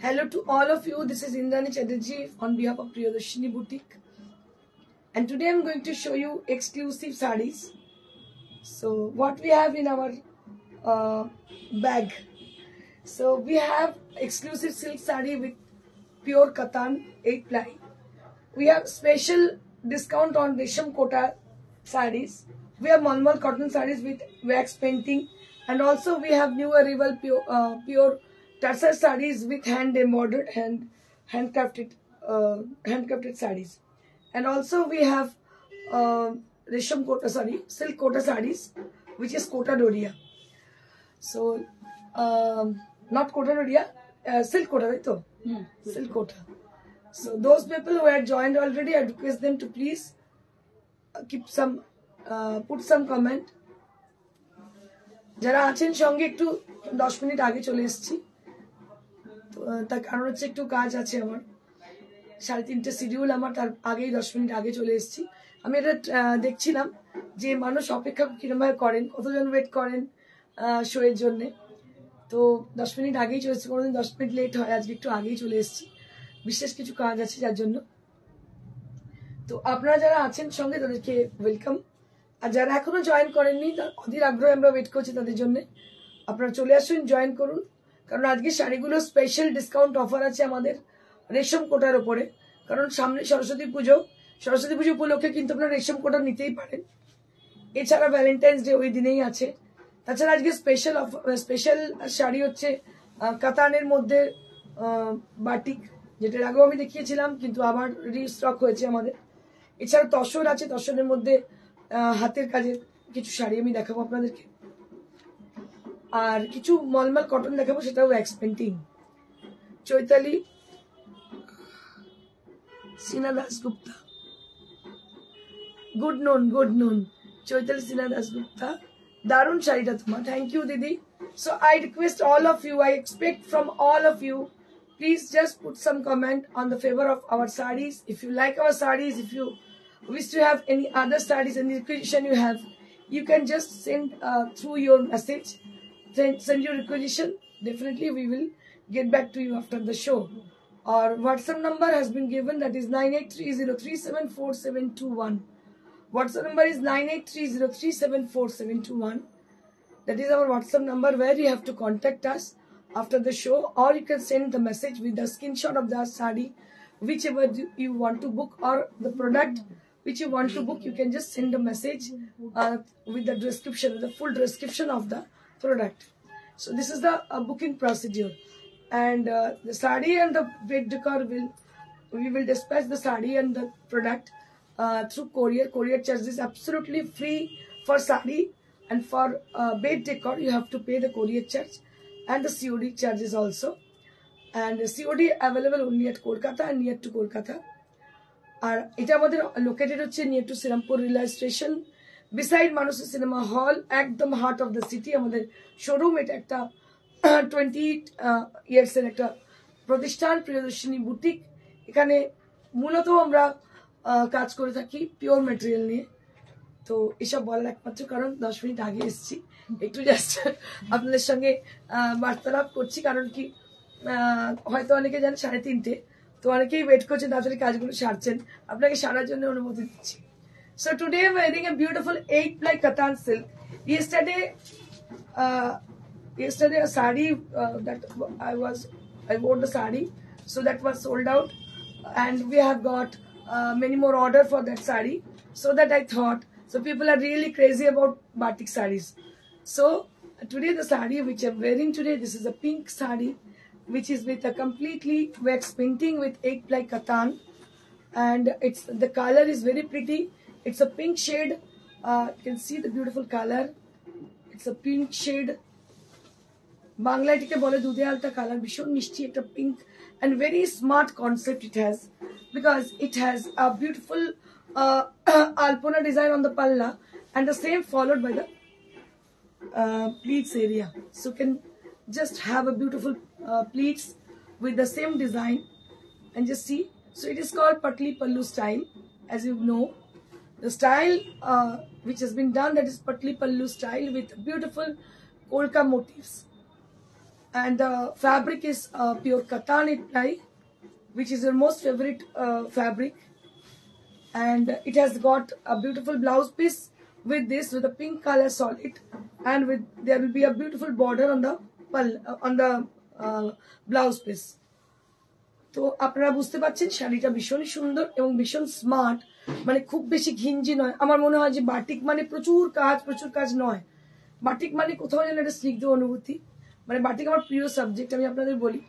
Hello to all of you. This is Indrani Chatterjee on behalf of Priyadarshini Boutique, and today I'm going to show you exclusive sarees. So what we have in our bag. So we have exclusive silk saree with pure Katan 8 ply. We have special discount on Resham Kota sarees. We have Malmal cotton sarees with wax painting, and also we have new arrival pure Tussar sarees with hand embroidered handcrafted sarees, and also we have silk Kota sarees, which is Kota Doria. So not Kota Doria, silk Kota, right? Silk Kota. So those people who had joined already, I request them to please keep some put some comment. যারা আছেন সঙ্গে একটু 10 minute আগে চলে এসেছি, তার কারণ হচ্ছে একটু কাজ আছে আমার, 3:30 শিডিউল আমার, তার আগেই 10 মিনিট আগে চলে এসেছি। আমি এটা দেখছিলাম যে মানুষ অপেক্ষা কিরকমভাবে করেন, কতজন ওয়েট করেন শো এর জন্য। তো 10 মিনিট আগেই চলে এসেছি, কোনোদিন 10 মিনিট লেট হয়, আজকে একটু আগেই চলে এসেছি, বিশেষ কিছু কাজ আছে যার জন্য। তো আপনারা যারা আছেন সঙ্গে তাদেরকে ওয়েলকাম, আর যারা এখনো জয়েন করেননি অধীর আগ্রহে আমরা ওয়েট করছি তাদের জন্য। আপনারা চলে আসুন, জয়েন করুন, কারণ আজকে শাড়িগুলো স্পেশাল ডিসকাউন্ট অফার আছে আমাদের রেশম কোটার ওপরে। কারণ সামনে সরস্বতী পুজো উপলক্ষে কিন্তু আপনারা রেশম কোটা নিতেই পারেন। এছাড়া ভ্যালেন্টাইন্স ডে ওই দিনেই আছে। তাছাড়া আজকে স্পেশাল শাড়ি হচ্ছে কাতানের মধ্যে বাটিক, যেটার আগেও আমি দেখিয়েছিলাম কিন্তু আবার রিস্টক হয়েছে আমাদের। এছাড়া তসর আছে, তসরের মধ্যে হাতের কাজের কিছু শাড়ি আমি দেখাবো আপনাদেরকে, আর কিছু মলমল কটন দেখাবো, সেটাও wax painting. Chaitali Sinha Dasgupta, good noon Chaitali Sinha Dasgupta, দারুণ শাড়িটা তোমার, থ্যাংক ইউ দিদি। So I request all of you, I expect from all of you, please just put some comment on the favor of our sarees. If you like our sarees, if you wish to have any other sarees, any requisition you have, you can just send through your message, send your requisition. Definitely we will get back to you after the show. Our WhatsApp number has been given, that is 9830374721. WhatsApp number is 9830374721. That is our WhatsApp number where you have to contact us after the show, or you can send the message with the screenshot of the saree, whichever you want to book, or the product which you want to book. You can just send a message with the description, the full description of the product. So this is the booking procedure, and the saree and the bed decor we will dispatch the saree and the product through courier. Courier charge is absolutely free for saree, and for bed decor you have to pay the courier charge and the COD charges also, and COD available only at Kolkata and near to Kolkata. আর এটা আমাদের located হচ্ছে near to Shrirampur railway station, beside Manush cinema hall, একদম heart of the city আমাদের showroom. এটা একটা 20 years এর একটা প্রতিষ্ঠান, প্রিয়দর্শিনী বুটিক। এখানে মূলত আমরা কাজ করে থাকি পিওর ম্যাটেরিয়াল নিয়ে। তো এসব বলার একমাত্র কারণ 10 মিনিট আগে এসেছি, একটু জাস্ট আপনাদের সঙ্গে বার্তালাপ করছি, কারণ কি হয়তো অনেকে জানেন 3:30, তো অনেকেই ওয়েট করছেন, তাড়াতাড়ি কাজগুলো সারছেন, আপনাকে সারার জন্য অনুমতি দিচ্ছি। So today I'm wearing a beautiful 8 ply Katan silk. Yesterday a saree that I wore the saree, so that was sold out, and we have got many more order for that saree. So that I thought, so people are really crazy about batik sarees. So Today the sari which I'm wearing today, this is a pink sari which is with a completely wax painting with 8-ply katan, and it's the color is very pretty. It's a pink shade. You can see the beautiful color. It's a pink shade. বাংলায় এটাকে বলে দুধে আলতা colour, ভীষণ মিষ্টি একটা pink, and very smart concept it has, because it has a beautiful alpona design on the palla, and the same followed by the pleats area. So you can just have a beautiful pleats with the same design, and just see. So it is called Patli Pallu style, as you know. The style which has been done, that is Patli Pallu style with beautiful kolka motifs. And the fabric is pure katan ply, which is your most favorite fabric. And it has got a beautiful blouse piece with this, with a pink color solid, and with there will be a beautiful border on the blouse piece. তো আপনারা বুঝতে পারছেন শাড়িটা ভীষণই সুন্দর এবং ভীষণ smart, মানে খুব বেশি ঘিঞ্জি নয়। আমার মনে হয় যে বাটিক মানে প্রচুর কাজ নয়, বাটিক মানে কোথাও যেন একটা স্নিগ্ধ অনুভূতি। মানে বাটিক আমার প্রিয় সাবজেক্ট। আমি আপনাদের বলি,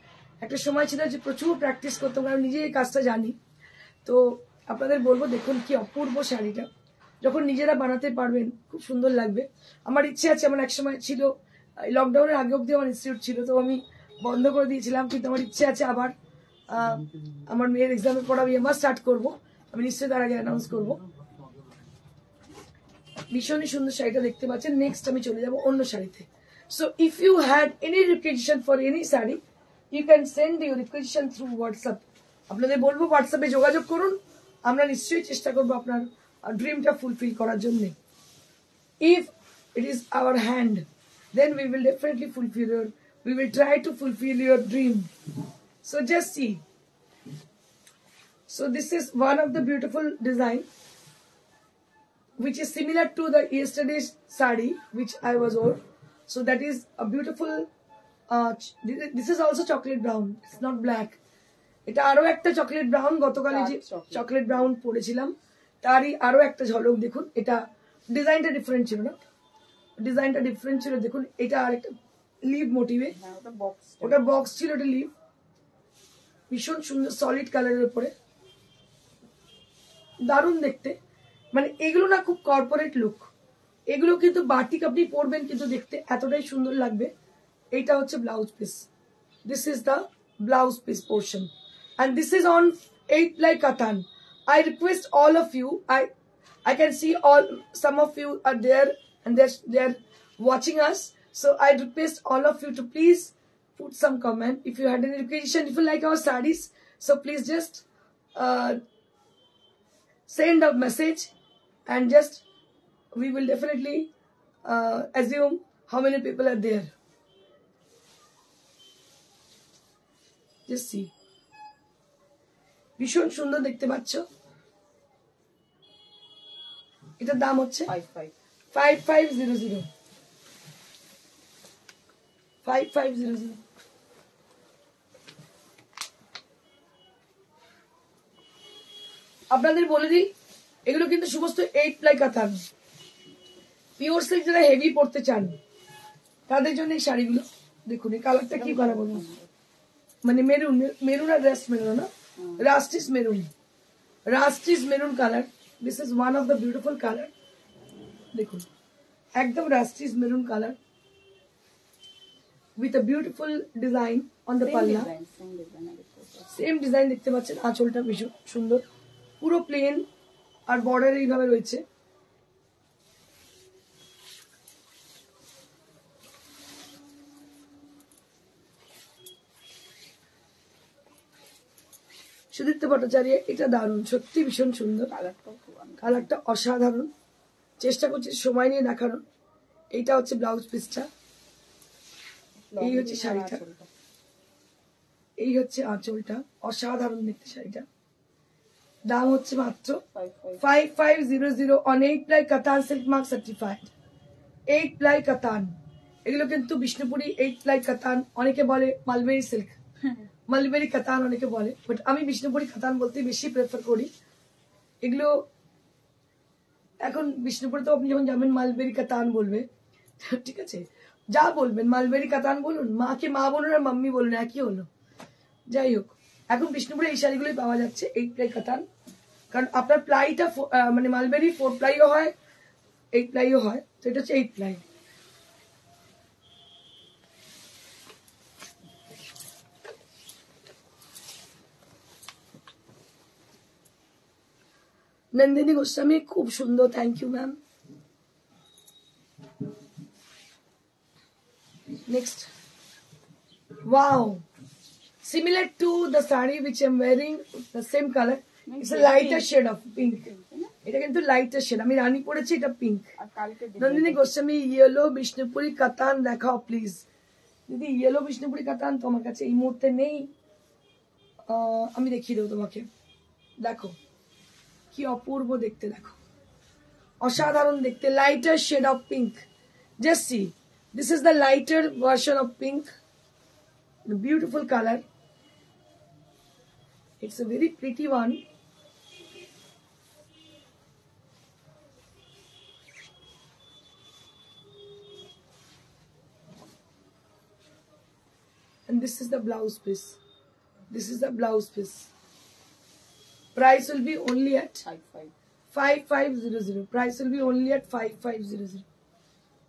একটা সময় ছিল যে প্রচুর প্র্যাকটিস করতাম, কারণ নিজে এই কাজটা জানি। তো আপনাদের বলবো, দেখুন কি অপূর্ব শাড়িটা, যখন নিজেরা বানাতে পারবেন খুব সুন্দর লাগবে। আমার ইচ্ছে আছে, আমার এক সময় ছিল, লকডাউনের আগে অব্দি আমার ইনস্টিটিউট ছিল, তো আমি বন্ধ করে দিয়েছিলাম, কিন্তু আমার ইচ্ছে আছে আবার আমার মেয়ের এক্সামের পর আমি আবার স্টার্ট করবো। আমি নিশ্চয়ই তার আগে অ্যানাউন্স করবো। ভীষণই সুন্দর শাড়িটা দেখতে পাচ্ছেন। নেক্সট আমি চলে যাবো অন্য শাড়িতে। So if you had any requisition for any sari, you can send your requisition through WhatsApp. আপনাদের বলবো হোয়াটসঅ্যাপে যোগাযোগ করুন, আমরা নিশ্চয়ই চেষ্টা করবো আপনার ড্রিমটা ফুলফিল করার জন্য। If it is our hand, then we will definitely we will try to fulfill your dream. So just see. So this is one of the beautiful design which is similar to the yesterday's sari which I was wore. So that is a beautiful this is also chocolate brown, it's not black. এটা আরো একটা chocolate brown, গতকালে যে chocolate brown পরেছিলাম তারই আরো একটা ঝলক দেখুন। এটা ডিজাইনটা ডিফারেন্ট ছিল না, ডিজাইনটা ডিফারেন্ট ছিল। দেখুন এটা আরেকটা লিভ মোটিভে, ওটা বক্স ছিল, ওটা লিভ। ভীষণ সুন্দর সলিড কালারের উপরে, দারুণ দেখতে। মানে এগুলো না খুব কর্পোরেট লুক, এগুলো কিন্তু বাটিক আপনি পরবেন কিন্তু দেখতে এতটাই সুন্দর লাগবে। এইটা হচ্ছে blouse piece, this is the blouse piece portion, and this is on 8-ply katan. I request all of you, I can see some of you are there and they're watching us, so I request all of you to please put some comment if you had any requisition, if you like our sarees. So please just send a message, and just we will definitely assume how many people are there. Just see, ভীষণ সুন্দর দেখতে পাচ্ছ। এটার দাম হচ্ছে 5500 5500। আপনাদের বলে দিই, এগুলো কিন্তু সমস্ত 8-ply কাতান, পিওর সিল্ক। যারা হেভি পড়তে চান তাদের জন্য এই শাড়িগুলো। দেখুন এই কালারটা কি কালার বলুন, মানে মেরুন আর রাস্ট মেরুন, না rustic maroon colour. This is one of the beautiful colour. দেখুন একদম rustic maroon colour with a beautiful design on the পাল্লা, সেম ডিজাইন দেখতে পাচ্ছেন। আঁচলটা ভীষণ সুন্দর, পুরো প্লেন, আর বর্ডার এইভাবে রয়েছে। সুদীপ্ত ভট্টাচার্য, এটা দারুণ, সত্যি ভীষণ সুন্দর, কালারটা অসাধারণ। চেষ্টা করছি সময় নিয়ে দেখানোর। এইটা হচ্ছে ব্লাউজ পিসটা, এই হচ্ছে শাড়িটা, এই হচ্ছে আঁচলটা, অসাধারণ দেখতে শাড়িটা। দাম হচ্ছে মাত্র 5500 on 8-ply katan silk mark certified 8-ply katan। এগুলো কিন্তু বিষ্ণুপুরি 8-ply katan, অনেকে বলে মালবেরি সিল্ক, মালবেরি কাতান অনেকে বলে, বাট আমি বিষ্ণুপুরি কাতান বলতে বেশি প্রেফার করি। এগুলো এখন বিষ্ণুপুরে তো আপনি যখন যাবেন মালবেরি কাতান বলবে, ঠিক আছে, যা বলবেন, মালবেরি কাতান বলুন, মাকে মা বলুন আর মাম্মি বলুন, একই হলো। যাই হোক, এখন বিষ্ণুপুরে এই শাড়িগুলোই পাওয়া যাচ্ছে 8 প্লাই কাতান, কারণ আপনার প্লাইটা মানে মালবেরি 4 প্লাইও হয়, 8 প্লাইও হয়, তো এটা হচ্ছে 8 প্লাই। নন্দিনী গোস্বামী, খুব সুন্দর, thank you ma'am. Next. Wow. Similar to the saree which I'm wearing, the same color. It's a lighter shade of pink. এটা কিন্তু লাইটার শেড, আমি রানী পরেছি, এটা পিঙ্ক। নন্দিনী গোস্বামী, ইয়েলো বিষ্ণুপুরি কাতান দেখাও প্লিজ। দিদি ইয়েলো বিষ্ণুপুরি কাতান তো আমার কাছে এই মুহূর্তে নেই, আমি দেখিয়ে দেবো তোমাকে। দেখো কি অপূর্ব দেখতে, দেখো অসাধারণ দেখতে, lighter shade of pink. Just see, this is the lighter version of pink, the beautiful color. It's a very pretty one. And this is the blouse piece. This is the blouse piece. Price will be only at 5500. Price will be only at 5500.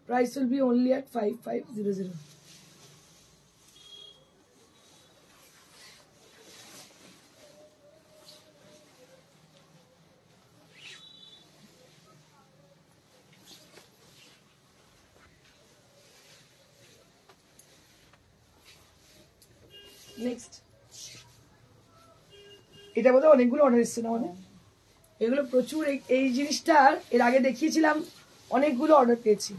Price will be only at 5500. Next, এটা বোধহয় অনেকগুলো order এসছে না মানে, এগুলো প্রচুর। এই জিনিসটার এর আগে দেখিয়েছিলাম, অনেকগুলো অর্ডার পেয়েছি।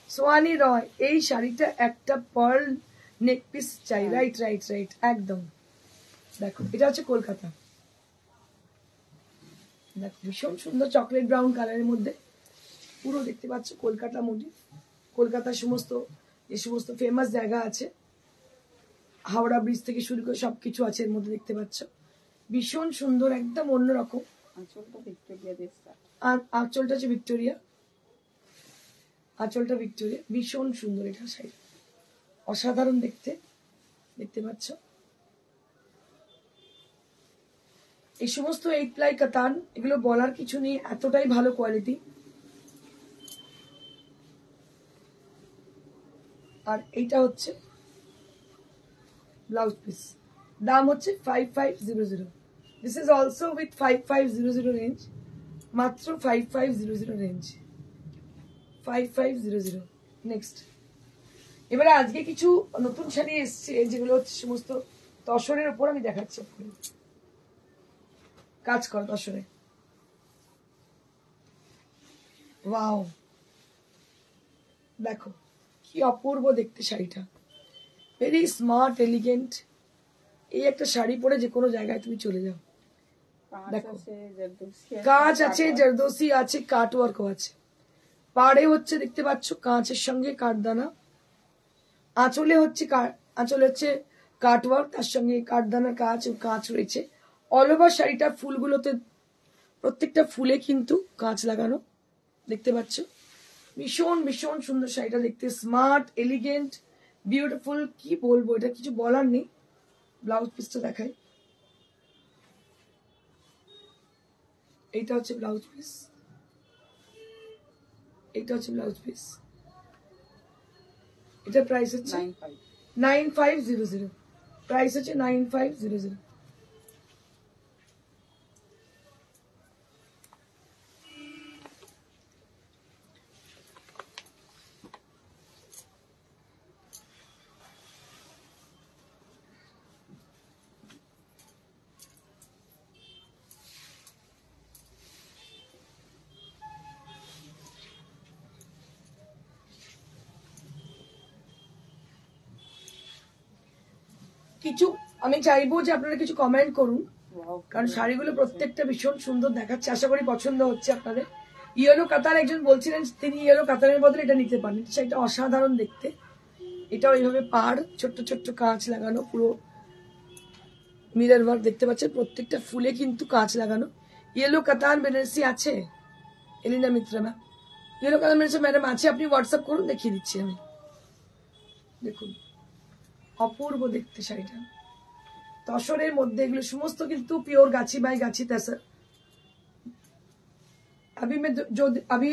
সোয়ানি রয়, এই শাড়িটা একটা পার্ল নেক পিস চাই। রাইট রাইট রাইট, একদম। দেখো এটা হচ্ছে কলকাতা, দেখো ভীষণ সুন্দর চকলেট ব্রাউন কালারের মধ্যে, পুরো দেখতে পাচ্ছ কলকাতা মোটিভ। কলকাতার সমস্ত যে সমস্ত ফেমাস জায়গা আছে, হাওড়া ব্রিজ থেকে শুরু করে সবকিছু আছে এর মধ্যে, দেখতে পাচ্ছ ভীষণ সুন্দর, একদম অন্যরকম। আর আঁচলটা হচ্ছে ভিক্টোরিয়া, আঁচলটা ভিক্টোরিয়া, ভীষণ সুন্দর এটা শাড়ি, অসাধারণ দেখতে, দেখতে পাচ্ছ। এই সমস্ত 8 প্লাই কাতান, এগুলো বলার কিছু নেই, এতটাই ভালো কোয়ালিটি। আর এইটা হচ্ছে ব্লাউজ পিস, দাম হচ্ছে 5500। This is also with 5500 range, মাত্র 5500 রেঞ্জ, 5500। নেক্সট, এবারে আজকে কিছু নতুন শাড়ি এসছে, যেগুলো হচ্ছে সমস্ত তসরের উপর আমি দেখাচ্ছি, কাজ কর তসরে। ওয়াও, দেখো কি অপূর্ব দেখতে শাড়িটা, ভেরি স্মার্ট এলিগেন্ট। এই একটা শাড়ি পরে যে কোনো জায়গায় তুমি চলে যাও। দেখো কাঁচ আছে, জরদোসি আছে, কাট ওয়ার্কও আছে। পাড়ে হচ্ছে দেখতে পাচ্ছ কাঁচের সঙ্গে কাঠদানা, আঁচলে হচ্ছে কাট ওয়ার্ক, তার সঙ্গে কাঠদানা কাঁচ রয়েছে। অল ওভার শাড়িটা ফুলগুলোতে, প্রত্যেকটা ফুলে কিন্তু কাঁচ লাগানো, দেখতে পাচ্ছ। ভীষণ ভীষণ সুন্দর শাড়িটা দেখতে, স্মার্ট এলিগেন্ট বিউটিফুল, কি বলবো, এটা কিছু বলার নেই। ব্লাউজ পিসটা দেখাই, এইটা হচ্ছে ব্লাউজ পিস, এইটা হচ্ছে ব্লাউজ পিস। এটা প্রাইস হচ্ছে 9500, প্রাইস হচ্ছে 9500। কিছু আমি চাইবো যে আপনারা কিছু কমেন্ট করুন, কারণ শাড়িগুলো প্রত্যেকটা ভীষণ সুন্দর দেখাচ্ছে, আশা করি পছন্দ হচ্ছে আপনাদের। ইয়েলো কাতার, একজন বলছিলেন তিনি ইয়েলো কাতারের বদলে এটা নিতে পারেন, সেটা অসাধারণ দেখতে। এটাও এইভাবে পাড়, ছোট্ট ছোট্ট কাঁচ লাগানো, পুরো মিরর ওয়ার্ক দেখতে পাচ্ছেন, প্রত্যেকটা ফুলে কিন্তু কাঁচ লাগানো। ইয়েলো কাতান বেনারসি আছে এলিনা মিত্রা ম্যাম, ইয়েলো কাতান বেনারসি ম্যাডাম আছে, আপনি হোয়াটসঅ্যাপ করুন, দেখিয়ে দিচ্ছি আমি। দেখুন অপূর্ব দেখতে শাড়িটা। তসরের মধ্যে এগুলো সমস্ত কিন্তু পিওর গাছি বাই गाछी तसर। अभी मैं जो अभी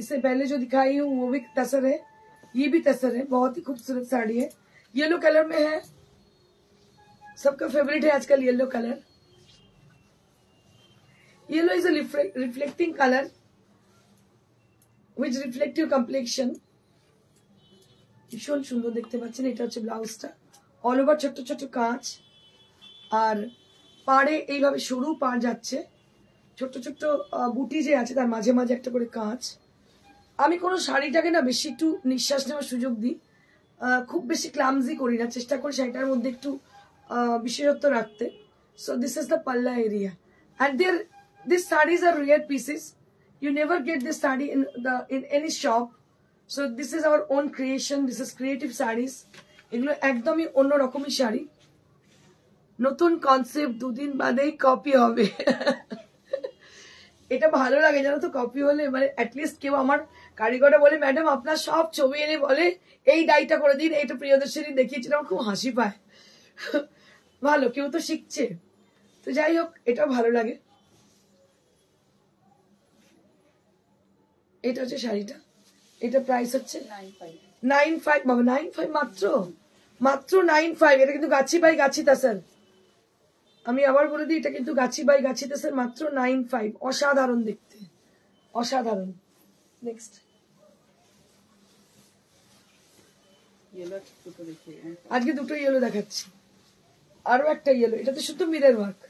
इससे पहले जो दिखाई हूँ वो भी तसर है, ये भी तसर है। बहुत ही खूबसूरत साड़ी है, येलो कलर में है, सबका फेवरेट है आजकल yellow colour. Yellow is a reflecting colour which reflect your complexion। ভীষণ সুন্দর দেখতে পাচ্ছেন। এটা হচ্ছে ব্লাউজটা, অল ওভার ছোট ছোট কাঁচ, আর পাড়ে এইভাবে সরু পাড় যাচ্ছে, ছোট ছোট বুটি যে আছে তার মাঝে মাঝে একটা করে কাঁচ। আমি কোনো শাড়িটাকে না বেশি একটু নিঃশ্বাস নেওয়ার সুযোগ দিই, খুব বেশি ক্লামজি করি না, চেষ্টা করি শাড়িটার মধ্যে একটু বিশেষত্ব রাখতে। সো দিস ইজ দ্য পাল্লা area and these sarees are rare pieces, you never get this saree in any shop, so this is our own creation, this is creative sarees। এগুলো একদমই অন্য রকমের শাড়ি, নতুন কনসেপ্ট, দুদিন বাদেই কপি হবে। এটা ভালো লাগে জানো তো, কপি হলে মানে অ্যাটলিস্ট কেউ আমার কারিগরটা বলে ম্যাডাম আপনার সব ছবি এনে বলে এই ডাইটা করে দিন, এইটা প্রিয়দর্শিনী দেখিয়েছিল, আমার খুব হাসি পায়। ভালো, কেউ তো শিখছে। তো যাই হোক, এটাও ভালো লাগে। এটা হচ্ছে শাড়িটা, এটা প্রাইস হচ্ছে 9.5 বাবা, 9.5 মাত্র, মাত্র 9.5। এটা কিন্তু গাছি বাই গাছি তাসার, আমি আবার বলে দিই এটা কিন্তু গাছি বাই গাছি তাসার, মাত্র 9.5। অসাধারণ দেখতে, অসাধারণ। নেক্সট আজকে দুটো ইয়েলো দেখাচ্ছি, আরো একটা ইয়েলো, এটাতে শুধু মিরর ওয়ার্ক,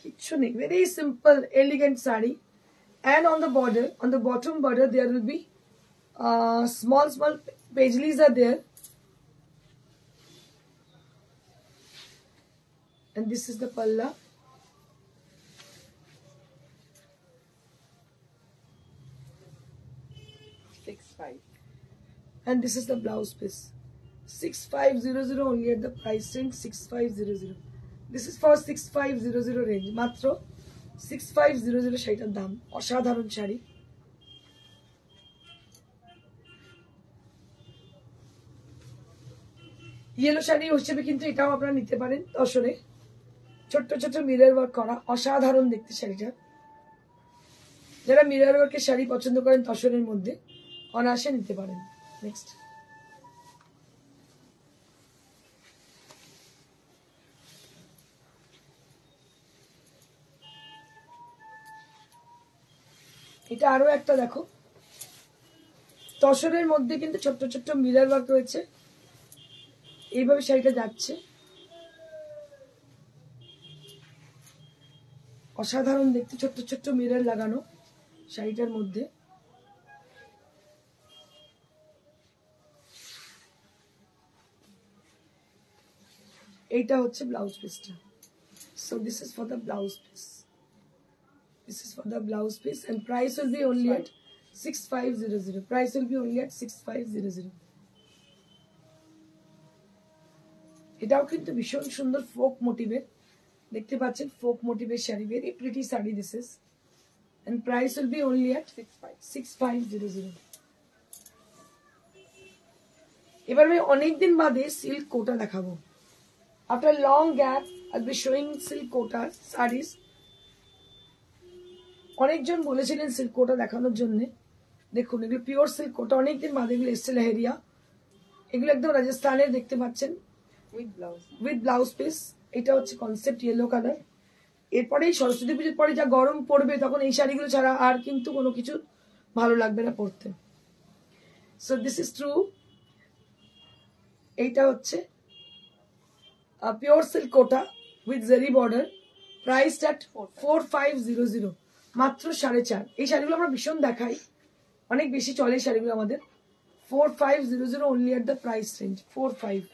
কিচ্ছু নেই, very simple elegant sari. And on the border, on the bottom border, there will be small paisleys are there, and this is the palla. And this is the blouse piece. 6500 only at the price range 6500. This is for 6500 range, matro 6500 শাড়িটার দাম। অসাধারণ sari, yellow sari হিসেবে কিন্তু এটাও আপনারা নিতে পারেন। তসরে ছোট্ট ছোট্ট মিরর ওয়ার্ক করা, অসাধারণ দেখতে শাড়িটা। যারা মিরর ওয়ার্কের শাড়ি পছন্দ করেন তসরের মধ্যে, অনায়াসে নিতে পারেন। নেক্সট এটা আরো একটা দেখো, তসরের মধ্যে কিন্তু ছোট্ট ছোট্ট মিরর ওয়ার্ক রয়েছে, এইভাবে শাড়িটা যাচ্ছে, অসাধারণ দেখতে, ছোট্ট ছোট্ট মিরর লাগানো শাড়িটার মধ্যে। এইটা হচ্ছে ব্লাউজ পিসটা। So this is for the blouse piece, this is for the blouse piece, and price will be only at 6500. Price will be only at 6500. এটাও কিন্তু ভীষণ সুন্দর ফোক মোটিভের, দেখতে পাচ্ছেন ফোক মোটিভের sari, very pretty sari this is, and price will be only at 6500. এবার আমি অনেকদিন বাদে সিল্ক কোটা দেখাবো। After long gap I'll be showing silk Kota sarees। অনেকজন বলেছিলেন সিল্ক কোটা দেখানোর জন্য, দেখুন এগুলো পিওর সিল্ক কোটা, অনেকদিন বাদে এগুলো এসছে লেহেরিয়া। এগুলো একদম রাজস্থানের, দেখতে পাচ্ছেন উইথ ব্লাউজ পিস। এটা হচ্ছে কনসেপ্ট ইয়েলো কালার। এরপরেই সরস্বতী পুজোর পরে যা গরম পড়বে তখন এই শাড়িগুলো ছাড়া আর কিন্তু কোনো কিছু ভালো লাগবে না পরতে। So this is true. এইটা হচ্ছে pure silk Kota with zari border, price at 4500, মাত্র 4.5। এই শাড়িগুলো আমরা ভীষণ দেখাই, অনেক বেশি চলে এই শাড়িগুলো আমাদের। 4500 only at the price range, 45।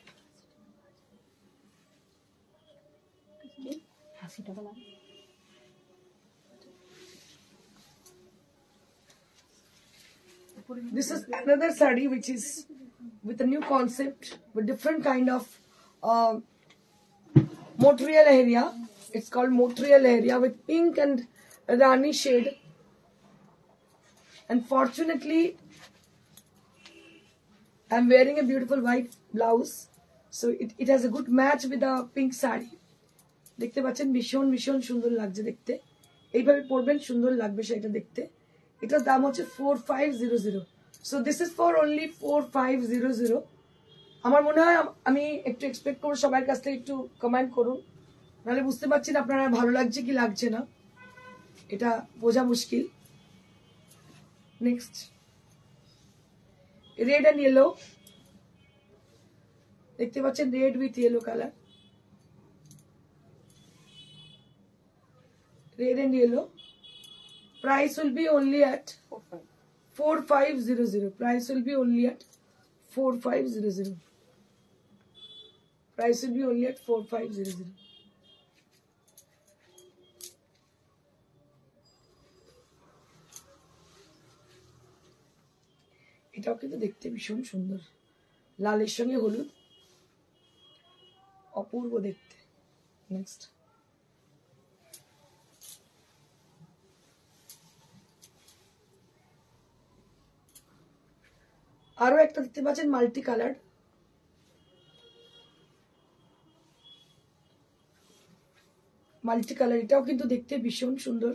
This is another saree which is with a new concept, with different kind of Montreal area. It's called Montreal area with pink and Rani shade. And fortunately, I'm wearing a beautiful white blouse. So it has a good match with the pink sari. দেখতে পাচ্ছেন ভীষণ ভীষণ সুন্দর লাগছে দেখতে, এইভাবে পরবেন সুন্দর লাগবে সেটা দেখতে। এটার দাম হচ্ছে 4500। So this is for only 4500। আমার মনে হয় আমি একটু এক্সপেক্ট করবো সবার কাছ থেকে একটু কমেন্ট করুন, নাহলে বুঝতে পারছি না আপনারা ভালো লাগছে কি লাগছে না, এটা বোঝা মুশকিল। নেক্সট রেড অ্যান্ড ইয়েলো, দেখতে পাচ্ছেন red with yellow colour, red and yellow. Price will be only at 4500. Price will be only at 4500. Price will be only at 4500. এটাও কিন্তু দেখতে ভীষণ সুন্দর, লালের সঙ্গে হলুদ, অপূর্ব দেখতে। নেক্সট আরো একটা দেখতে পাচ্ছেন মাল্টি কালার, মাল্টি কালার, এটাও কিন্তু দেখতে ভীষণ সুন্দর।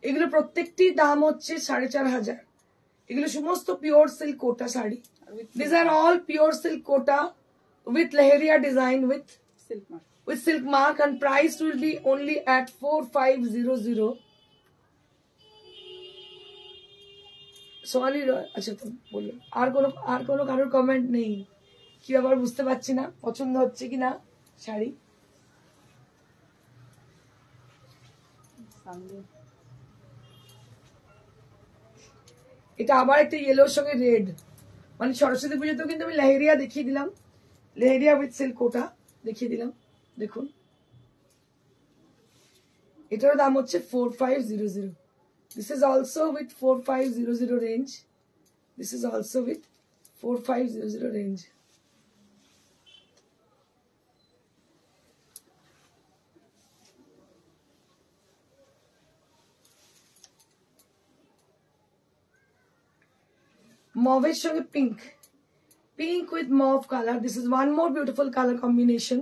এগুলো প্রত্যেকটি দাম হচ্ছে 4500। এগুলো সমস্ত pure silk Kota sari. This are all pure silk Kota with leheriya design with silk mark and price will be only at 4500. Sonali আচ্ছা তো বলুন, আর কোনো কারোর কমেন্ট নেই কি আবার বুঝতে পারছি না পছন্দ হচ্ছে কিনা শাড়ি। এটা আবার একটা ইয়েলোর সঙ্গে রেড, মানে সরস্বতী পুজোতেও কিন্তু আমি লেহেরিয়া দেখিয়ে দিলাম, লেহেরিয়া উইথ সিল্ক কোটা দেখিয়ে দিলাম। দেখুন এটার দাম হচ্ছে 4500। This is also with 4500 range. This is also with 4500 range. Mauve সঙ্গে pink, pink with mauve color. This is one more beautiful color combination.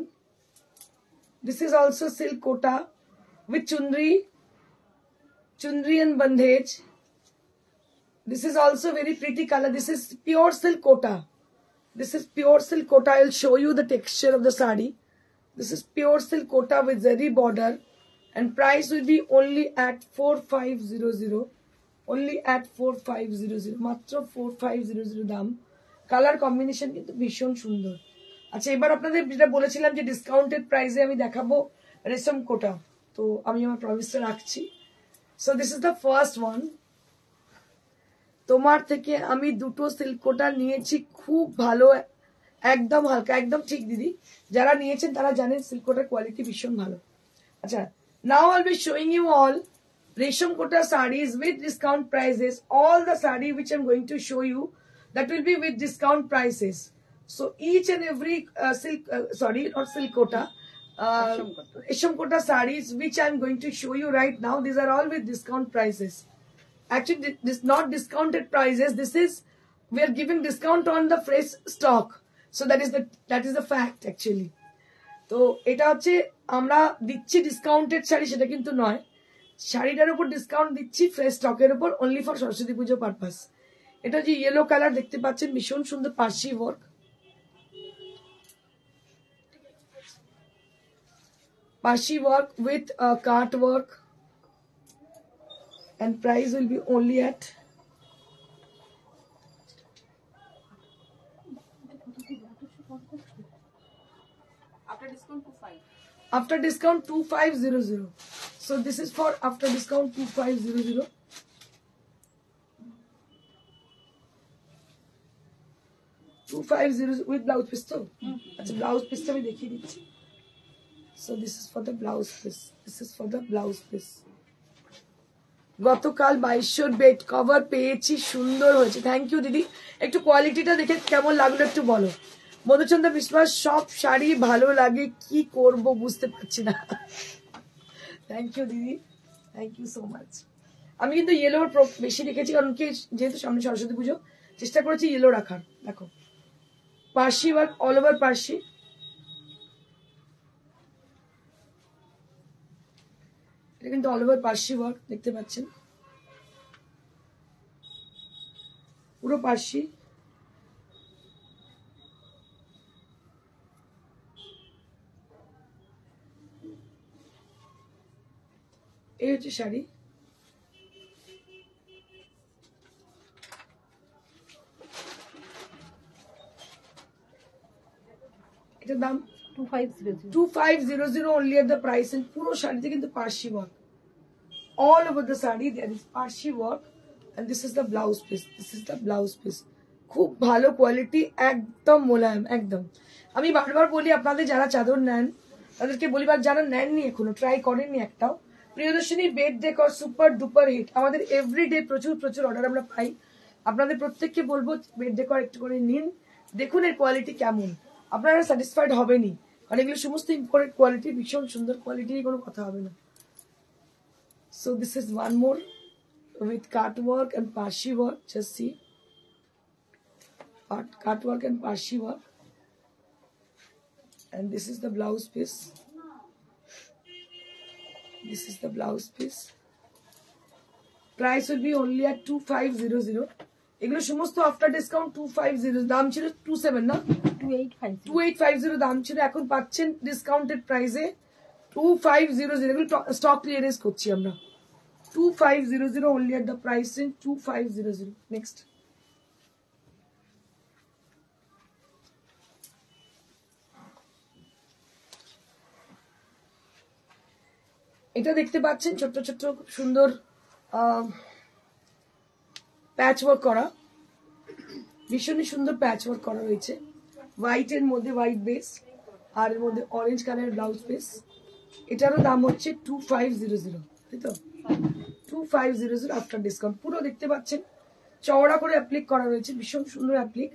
This is also silk kota with chundri and bandhej. This is also very pretty color. This is pure silk kota. This is pure silk kota. I will show you the texture of the sari. This is pure silk kota with zari border, and price will be only at 4500. Only at 4500. মাত্র 4500 দাম। Colour combination কিন্তু ভীষণ সুন্দর। আচ্ছা এবার আপনাদের যেটা বলেছিলাম যে ডিসকাউন্টেড প্রাইসে আমি দেখাবো রেশম কোটা, তো আমি আমার প্রমিসটা রাখছি। So this is the first one. তোমার থেকে আমি দুটো সিল্ক কোটা নিয়েছি, খুব ভালো, একদম হালকা, একদম ঠিক দিদি, যারা নিয়েছেন তারা জানেন সিল্ক কোটার কোয়ালিটি ভীষণ ভালো। আচ্ছা now I will be showing you all Resham Kota sarees with discount prices. All the saree which I'm going to show you, that will be with discount prices. So each and every silk kota, Resham Kota sarees which I'm going to show you right now, these are all with discount prices. Actually, this is not discounted prices. This is, we are giving discount on the fresh stock. So that is the fact actually. তো এটা হচ্ছে আমরা দিচ্ছি discounted sari, সেটা কিন্তু নয়। শাড়িটার উপর ডিসকাউন্ট দিচ্ছি ফ্রেশ স্টকের উপর, only for Saraswati Puja purpose. এটা যে ইয়েলো কালার দেখতে পাচ্ছেন, ভীষণ সুন্দর Parsi work, Parsi work with cut work, and price will be only at after discount 2500. So this is for after discount 2500. with blouse piece to acha blouse piece ta ami dekhiye dicchi. So this is for the blouse piece, this is for the blouse piece. গতকাল 2200 bed cover পেয়েছি, সুন্দর হয়েছে। Thank you দিদি। একটু কোয়ালিটিটা দেখে কেমন লাগলো একটু বলো। মধুচন্দ্র বিশ্বাস, সব শাড়ি ভালো লাগে, কি করব বুঝতে পারছি না। থ্যাংক ইউ দিদি, থ্যাংক ইউ সো মাচ। আমি কিন্তু ইয়েলোর বেশি রেখেছি, কারণ কি যেহেতু সামনে সরস্বতী পুজো, চেষ্টা করেছি ইয়েলো রাখার। দেখো Parsi work, all over Parsi. এটা কিন্তু অল ওভার পার্সি ওয়ার্ক, দেখতে পাচ্ছেন পুরো পার্সি। এই হচ্ছে শাড়ি। এটার দাম 2500 only at the price, and পুরো শাড়িতে কিন্তু Parsi work, all over the saree there is Parsi work, and this is the blouse piece, this is the blouse piece। খুব ভালো কোয়ালিটি, একদম মোলায়েম একদম। আমি বারবার বলি আপনাদের যারা চাদর নেন তাদেরকে বলি, বা যারা নেননি এখনো, ট্রাই করেননি একটাও, Priyadarshini bed decor super duper hit. আমাদের এভরিডে প্রচুর প্রচুর অর্ডার আমরা পাই। আপনাদের প্রত্যেককে বলবো বেড ডেকর একটু করে নিন, দেখুন এর কোয়ালিটি কেমন, আপনারা স্যাটিসফাইড হবেনই, কারণ এগুলো সমস্ত ইম্পোর্টেড কোয়ালিটি, ভীষণ সুন্দর কোয়ালিটি, কোনো কথা হবে না। So this is one more with cut work and parsi work. Just see, cut work and parsi work, and this is the blouse piece. This is the blouse piece. Price will be only at 2500. এগুলো সমস্ত after discount 250, দাম ছিল 27 না 2850 দাম ছিল, এখন পাচ্ছেন discounted প্রাইসে 2500। এগুলো স্টক ক্লিয়ারেন্স করছি আমরা, 2500 only at the price in 2500। Next, এটা দেখতে পাচ্ছেন ছোট্ট ছোট্ট খুব সুন্দর প্যাচ ওয়ার্ক করা, ভীষণই সুন্দর প্যাচ ওয়ার্ক করা রয়েছে, হোয়াইট এর মধ্যে হোয়াইট বেস আর এর মধ্যে অরেঞ্জ কালারের ব্লাউজ পিস। এটারও দাম হচ্ছে 2500, তাই তো 2500 আফটার ডিসকাউন্ট। পুরো দেখতে পাচ্ছেন চওড়া করে অ্যাপ্লিক করা রয়েছে, ভীষণ সুন্দর অ্যাপ্লিক,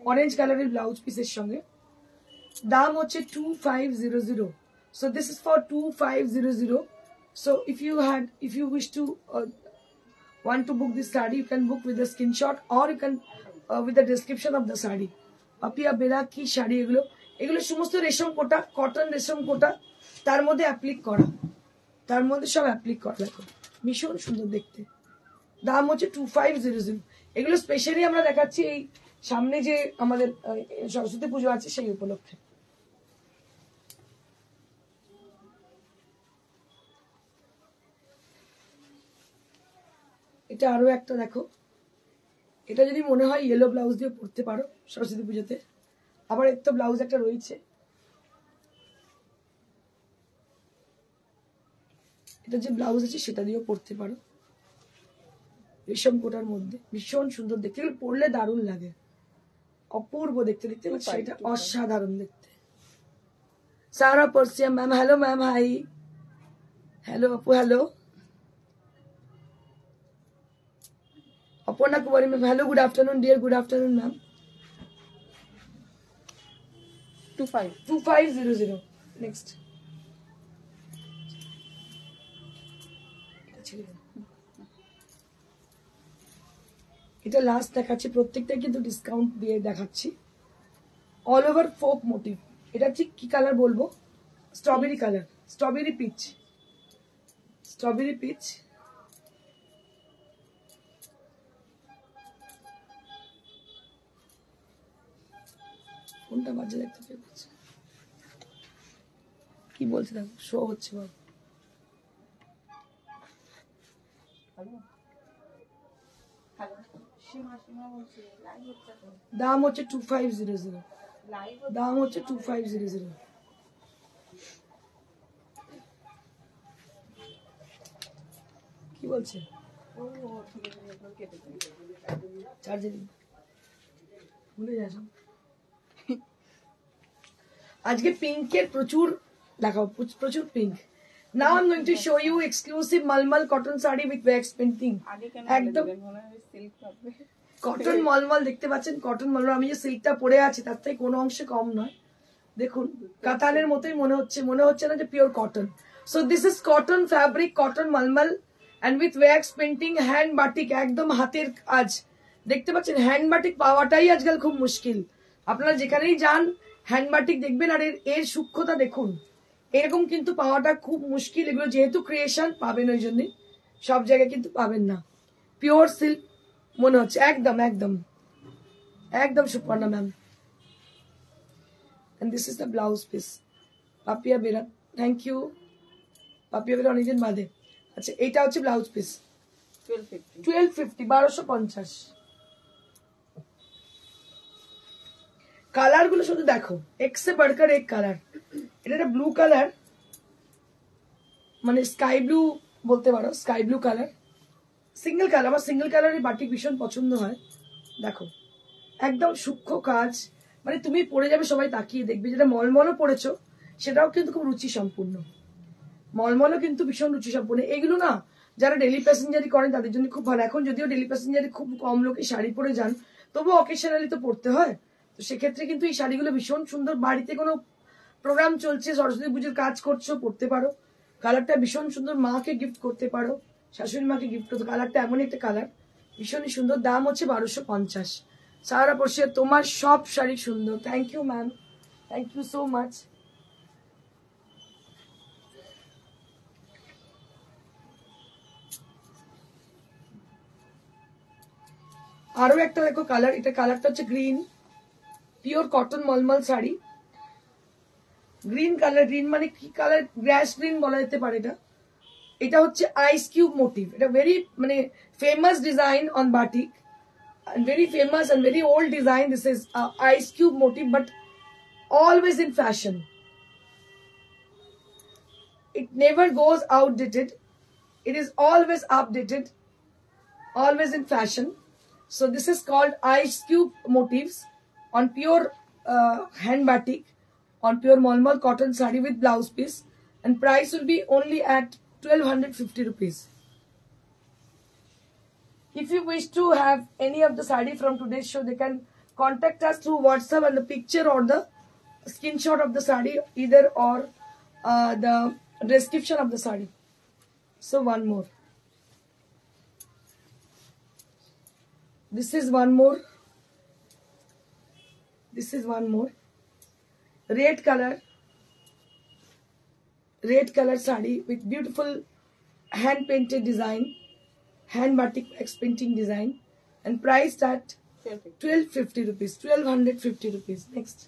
অরেঞ্জ কালারের ব্লাউজ পিসের সঙ্গে। দাম হচ্ছে 2500। So this is for 2500. So if you wish to want to book this saree, you can book with the screenshot, or you can with the description of the saree। Papiya Bera কি শাড়ি এগুলো, এগুলো সমস্ত রেশম কোটা, কটন রেশম কোটা, তার মধ্যে অ্যাপ্লিক করা, তার মধ্যে সব অ্যাপ্লিক করা, দেখো ভীষণ সুন্দর দেখতে। দাম হচ্ছে 2500। এগুলো স্পেশালি আমরা দেখাচ্ছি এই সামনে যে আমাদের সরস্বতী পুজো আছে সেই উপলক্ষে। এটা আরো একটা দেখো, এটা যদি মনে হয় ইয়েলো ব্লাউজ দিয়ে পরতে পারো সরস্বতী পুজোতে, আবার এর তো ব্লাউজ একটা রয়েছে, এটা যে ব্লাউজ আছে সেটা দিয়েও পরতে পারো, রেশম কোটার মধ্যে ভীষণ সুন্দর দেখতে, এগুলো পরলে দারুণ লাগে, অপূর্ব দেখতে, দেখতে পাচ্ছি এটা অসাধারণ দেখতে। Sara Parsia ma'am, hello ma'am, hi, hello আপু, hello Aparna Kumari ma'am, hello, good afternoon dear, good afternoon ma'am. 2500। Next, এটা লাস্ট দেখাচ্ছি, প্রত্যেকটা কিন্তু ডিসকাউন্ট দিয়ে দেখাচ্ছি। অল ওভার ফোক মোটিভ, এটা ঠিক কি কালার বলবো, strawberry colour, strawberry peach, strawberry peach. কোনটা বাজে দেখতে পেয়েছে, কি বলছে দেখো, শো হচ্ছে বাবু। দাম হচ্ছে 2500, দাম হচ্ছে 2500। কি বলছে, চার্জে ভুলে যাস। আজকে পিঙ্কের প্রচুর দেখাও, প্রচুর pink. Now I'm going to show you exclusive malmal cotton saree with wax painting। একদম কটন মলমল দেখতে পাচ্ছেন, কটন মলমল। আমি যে সিল্কটা পরে আছি তার থেকে কোনো অংশে কম নয়, দেখুন কাতানের মতোই মনে হচ্ছে না যে pure cotton. So this is cotton fabric, cotton mulmul and with wax painting, hand batik, একদম হাতের কাজ। দেখতে পাচ্ছেন হ্যান্ড বাটিক পাওয়াটাই আজকাল খুব মুশকিল, আপনারা যেখানেই যান হ্যান্ড বাটিক দেখবেন, আর এর সূক্ষ্মতা দেখুন। এরকম কিন্তু পাওয়াটা খুব মুশকিল, এগুলো যেহেতু ক্রিয়েশন পাবেন, ওই জন্যই সব জায়গায় কিন্তু পাবেন না। পিওর সিল্ক মনে হচ্ছে, একদম একদম একদম Suparna ma'am. and this is the blouse piece. Papiya Bera, thank you. Papiya Bera অনেকদিন বাদে। আচ্ছা, এইটা হচ্ছে ব্লাউজ পিস 1250, 1250। কালার গুলো শুধু দেখো, এক সে বাড়কার এক কালার। এটা একটা ব্লু কালার, মানে স্কাই ব্লু বলতে পারো, sky blue colour, single colour. আমার সিঙ্গেল কালারের বাটিক ভীষণ পছন্দ হয়। দেখো একদম সূক্ষ্ম কাজ, মানে তুমি পরে যাবে সবাই তাকিয়ে দেখবে। যেটা মলমলও পরেছো সেটাও কিন্তু খুব রুচি সম্পূর্ণ, মলমলও কিন্তু ভীষণ রুচি সম্পূর্ণ। এগুলো না যারা ডেলি প্যাসেঞ্জারি করেন তাদের জন্য খুব ভালো। এখন যদিও ডেলি প্যাসেঞ্জারি খুব কম লোকে শাড়ি পরে যান, তবুও অকেশনালি তো পড়তে হয়। তো সেক্ষেত্রে কিন্তু এই শাড়িগুলো ভীষণ সুন্দর। বাড়িতে কোনো প্রোগ্রাম চলছে, সরস্বতী পুজোর কাজ করছো, পড়তে পারো। কালারটা ভীষণ সুন্দর, মাকে গিফট করতে পারো, শাশুড়ি মাকে গিফট করতে। কালারটা এমন একটা কালার, ভীষণই সুন্দর। দাম হচ্ছে 1250। সারা পড়শিয়া, তোমার সব শাড়ি সুন্দর। Thank you ma'am, thank you so much. আরো একটা দেখো কালার, এটা কালারটা হচ্ছে green, pure cotton mulmul sari. Green colour, green মানে কি কালার, গ্রাস গ্রিন বলা যেতে পারে। এটা হচ্ছে আইস কিউব মোটিভ। এটা ভেরি মানে famous design on batik, very famous and very old design. This is ice cube motif, but always in fashion. It never goes outdated. It is always updated, always in fashion. So this is called ice cube motifs on pure hand batik, on pure malmal cotton sari with blouse piece, and price will be only at 1250 rupees. If you wish to have any of the sari from today's show, they can contact us through WhatsApp and the picture or the screenshot of the sari, either or the description of the sari. So one more. This is one more. This is one more. Red color sari with beautiful hand painted design, hand batik wax painting design, and priced at 1250 rupees, 1250 rupees. Next.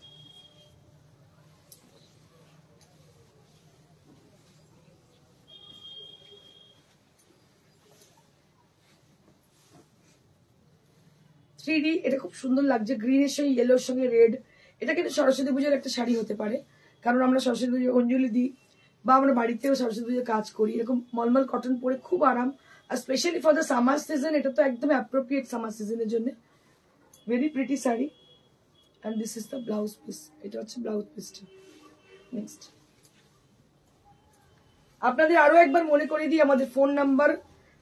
এটা খুব সুন্দর লাগছে, গ্রিনের সঙ্গে ইয়েলোর সঙ্গে red. এটা কিন্তু সরস্বতী পুজোর একটা শাড়ি হতে পারে, কারণ আমরা সরস্বতী পুজো অঞ্জলি দিই, বা আমরা বাড়িতেও সরস্বতী পুজোর কাজ করি। এরকম মলমল কটন পরে খুব আরাম, আর specially for the summer season এটা তো একদম অ্যাপ্রোপ্রিয়েট সামার সিজনের জন্য। Very pretty sari, and this is the blouse piece. এটা হচ্ছে ব্লাউজ পিসটা। নেক্সট, আপনাদের আরো একবার মনে করে দিই আমাদের phone number,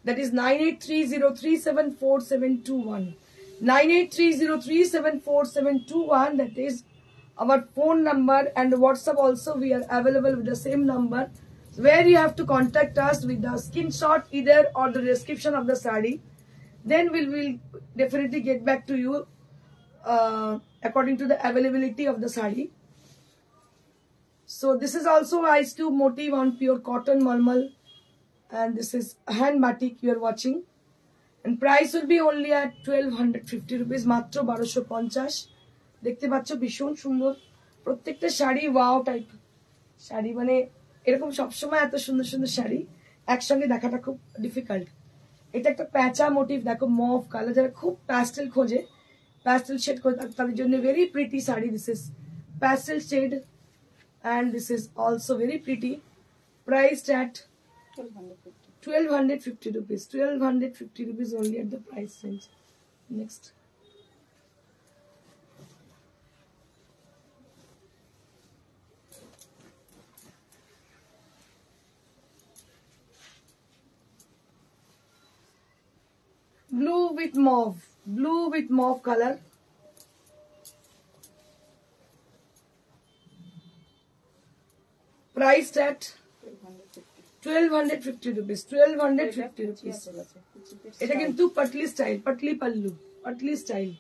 that is 9830374721, 9830374721. That is our phone number, and WhatsApp also we are available with the same number, where you have to contact us with the screenshot either or the description of the saree. Then we will definitely get back to you according to the availability of the saree. So this is also ice cube motif on pure cotton malmal, and this is hand batik you are watching, and price will be only at 1250 rupees, মাত্র 1250। দেখতে পাচ্ছ ভীষণ সুন্দর প্রত্যেকটা sari, wow type sari. মানে এরকম সবসময় এত সুন্দর সুন্দর শাড়ি একসঙ্গে দেখাটা খুব ডিফিকাল্ট। এটা একটা প্যাঁচা মোটিভ, দেখো মভ কালার, যারা খুব প্যাস্টেল খোঁজে, প্যাস্টেল শেড খোঁজে তাদের জন্য very pretty sari. This is pastel shade, and this is also very pretty, priced at 1250 rupees, 1250 rupees only at the price range. Next, blue with mauve color. Priced at 1250 rupees, 1250 rupees. এটা কিন্তু Patli style, Patli pallu, Patli style.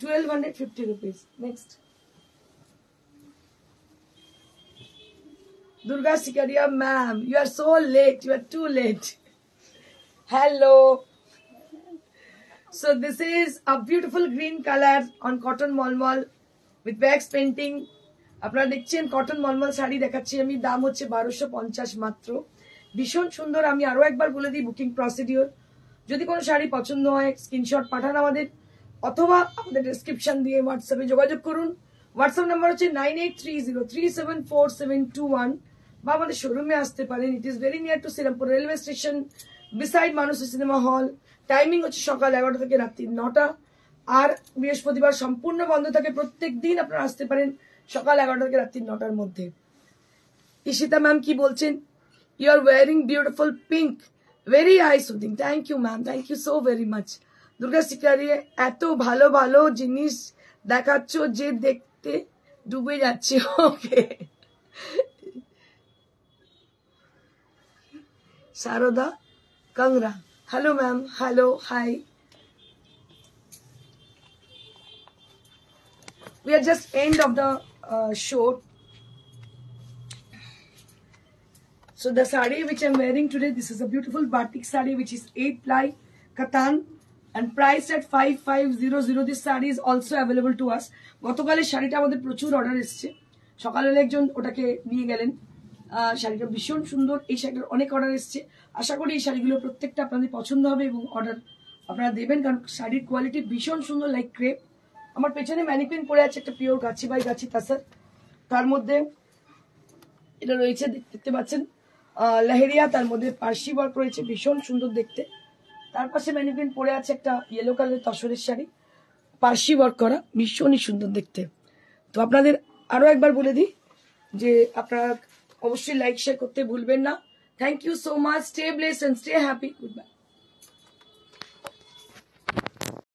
1250 rupees. Next. Durga Sikaria, ma'am, you are so late. You are too late. Hello. So this is a beautiful green color on cotton মলমল with wax painting. আপনারা দেখছেন cotton mulmul sari দেখাচ্ছি আমি, দাম হচ্ছে 1250 মাত্র। ভীষণ সুন্দর। আমি আরো একবার বলে দিই বুকিং প্রসিডিওর। যদি কোনো শাড়ি পছন্দ হয় স্ক্রিনশট পাঠান আমাদের, অথবা আমাদের ডেসক্রিপশন দিয়ে হোয়াটসঅ্যাপে যোগাযোগ করুন। হোয়াটসঅ্যাপ নাম্বার হচ্ছে 9830374721, বা আমাদের শোরুমে আসতে পারেন। It is very near to Shrirampur railway station, beside Manush cinema hall. Timing হচ্ছে সকাল 11টা থেকে রাত্রি 9টা, আর বৃহস্পতিবার সম্পূর্ণ বন্ধ থাকে। প্রত্যেক দিন আপনারা আসতে পারেন সকাল 11টা থেকে রাত্রি 9টার মধ্যে। ইশিতা ম্যাম কি বলছেন? You are wearing beautiful pink, very eye soothing. Thank you ma'am, thank you so very much. Durga Shikari, এত ভালো ভালো জিনিস দেখাচ্ছ যে দেখতে ডুবে যাচ্ছে। ওকে Saroda Kangra. Hello ma'am. Hello. Hi. We are just end of the show. So the sari which I'm wearing today, this is a beautiful batik sari which is 8 ply katan and priced at 5500. This sari is also available to us. গতকালের শাড়িটা আমাদের প্রচুর order এসেছে। সকালে একজন ওটাকে নিয়ে গেলেন। শাড়িটা ভীষণ সুন্দর। এই শাড়িটার অনেক অর্ডার এসেছে। আশা করি এই শাড়িগুলো প্রত্যেকটা আপনাদের পছন্দ হবে এবং অর্ডার আপনারা দেবেন, কারণ শাড়ির কোয়ালিটি ভীষণ সুন্দর, লাইক ক্রেপ। আমার পেছনে ম্যানিকুইন পরে আছে একটা পিওর গাছি বাই গাছি তাসার, তার মধ্যে এটা রয়েছে দেখতে পাচ্ছেন লেহেরিয়া, তার মধ্যে পার্সি ওয়ার্ক রয়েছে, ভীষণ সুন্দর দেখতে। তার পাশে ম্যানিকুইন পরে আছে একটা ইয়েলো কালারের তসরের শাড়ি, পার্সি ওয়ার্ক করা, ভীষণই সুন্দর দেখতে। তো আপনাদের আরো একবার বলে দিই যে আপনারা অবশ্যই লাইক শেয়ার করতে ভুলবেন না। Thank you so much. Stay blessed and stay happy. Good by.